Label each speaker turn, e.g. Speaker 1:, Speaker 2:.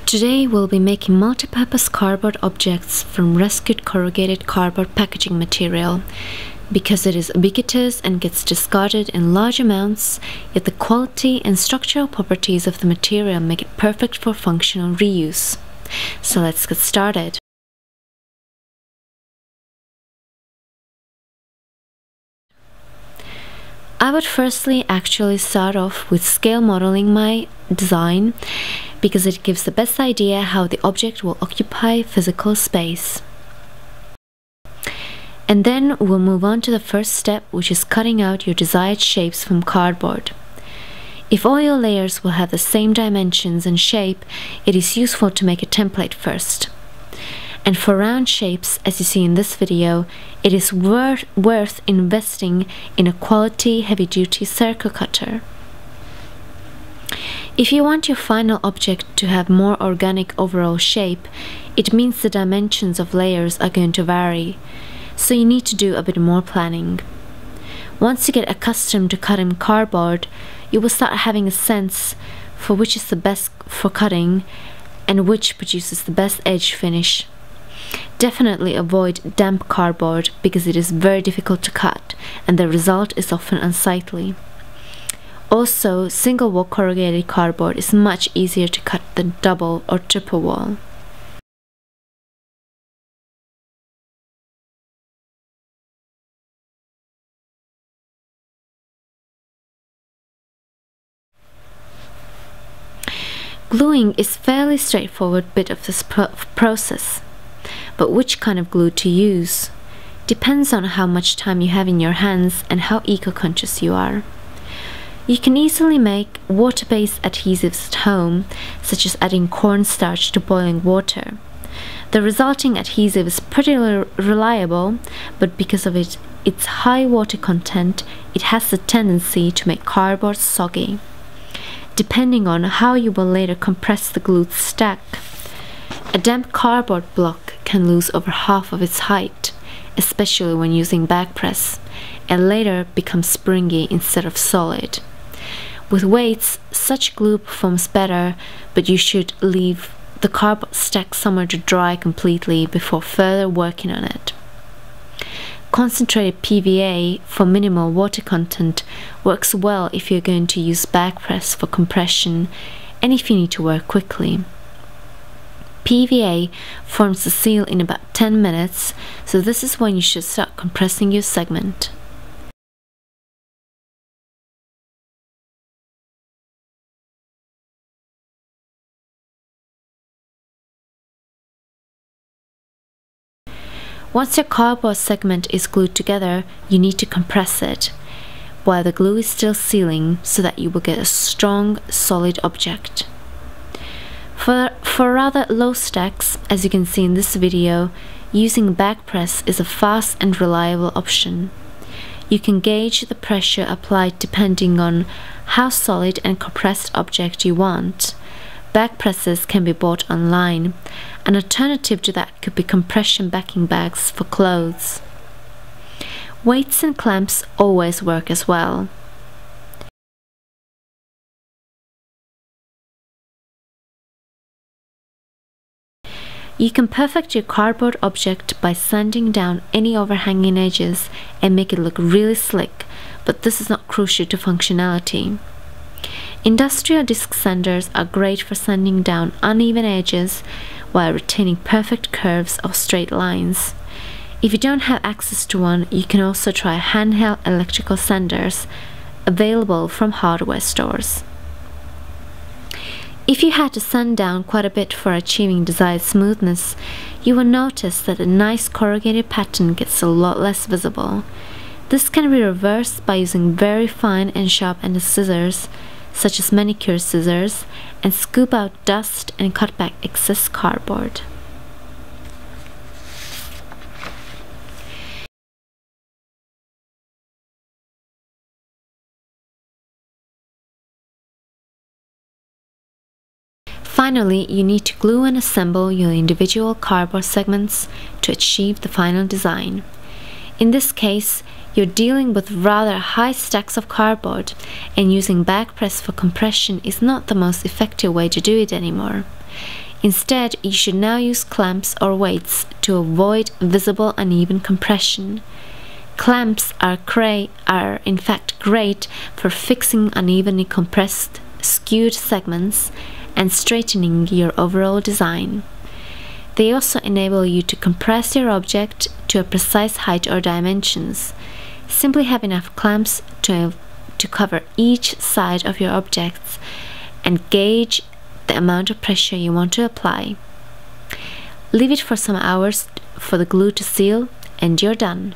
Speaker 1: Today we'll be making multi-purpose cardboard objects from rescued corrugated cardboard packaging material. Because it is ubiquitous and gets discarded in large amounts, yet the quality and structural properties of the material make it perfect for functional reuse. So let's get started. I would firstly actually start off with scale modeling my design, because it gives the best idea how the object will occupy physical space. And then we'll move on to the first step, which is cutting out your desired shapes from cardboard. If all your layers will have the same dimensions and shape, it is useful to make a template first. And for round shapes, as you see in this video, it is worth investing in a quality heavy-duty circle cutter. If you want your final object to have more organic overall shape, it means the dimensions of layers are going to vary, so you need to do a bit more planning. Once you get accustomed to cutting cardboard, you will start having a sense for which is the best for cutting and which produces the best edge finish. Definitely avoid damp cardboard because it is very difficult to cut and the result is often unsightly. Also, single wall corrugated cardboard is much easier to cut than double or triple wall. Gluing is a fairly straightforward bit of this process, but which kind of glue to use depends on how much time you have in your hands and how eco-conscious you are. You can easily make water-based adhesives at home, such as adding cornstarch to boiling water. The resulting adhesive is pretty reliable, but because of its high water content, it has the tendency to make cardboard soggy. Depending on how you will later compress the glued stack, a damp cardboard block can lose over half of its height, especially when using back press, and later become springy instead of solid. With weights, such glue performs better, but you should leave the cardboard stack somewhere to dry completely before further working on it. Concentrated PVA for minimal water content works well if you're going to use back press for compression and if you need to work quickly. PVA forms the seal in about 10 minutes, so this is when you should start compressing your segment. Once your cardboard segment is glued together, you need to compress it while the glue is still sealing so that you will get a strong, solid object. For rather low stacks, as you can see in this video, using back press is a fast and reliable option. You can gauge the pressure applied depending on how solid and compressed object you want. Back presses can be bought online. An alternative to that could be compression backing bags for clothes. Weights and clamps always work as well. You can perfect your cardboard object by sanding down any overhanging edges and make it look really slick, but this is not crucial to functionality. Industrial disc sanders are great for sanding down uneven edges while retaining perfect curves or straight lines. If you don't have access to one, you can also try handheld electrical sanders available from hardware stores. If you had to sand down quite a bit for achieving desired smoothness, you will notice that a nice corrugated pattern gets a lot less visible. This can be reversed by using very fine and sharp-ended scissors, such as manicure scissors, and scoop out dust and cut back excess cardboard. Finally, you need to glue and assemble your individual cardboard segments to achieve the final design. In this case, you're dealing with rather high stacks of cardboard, and using back press for compression is not the most effective way to do it anymore. Instead, you should now use clamps or weights to avoid visible uneven compression. Clamps are in fact great for fixing unevenly compressed, skewed segments and straightening your overall design. They also enable you to compress your object to a precise height or dimensions. Simply have enough clamps to cover each side of your objects and gauge the amount of pressure you want to apply. Leave it for some hours for the glue to seal, and you're done.